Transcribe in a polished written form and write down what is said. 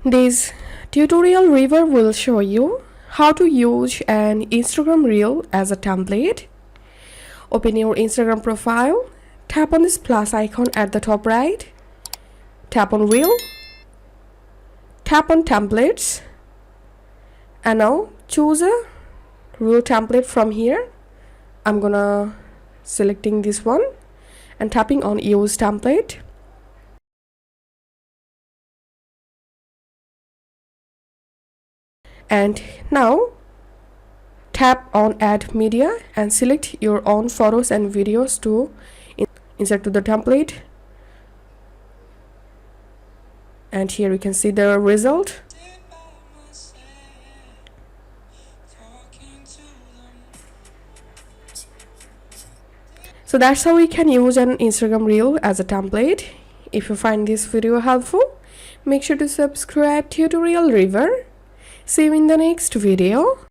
This tutorial review will show you how to use an Instagram reel as a template. Open your Instagram profile, tap on this plus icon at the top right, tap on reel, tap on templates, and now choose a reel template from here. I'm gonna selecting this one and tapping on use template. And now tap on add media and select your own photos and videos to insert to the template. And here you can see the result. So that's how we can use an Instagram reel as a template. If you find this video helpful, make sure to subscribe Tutorial River. See you in the next video.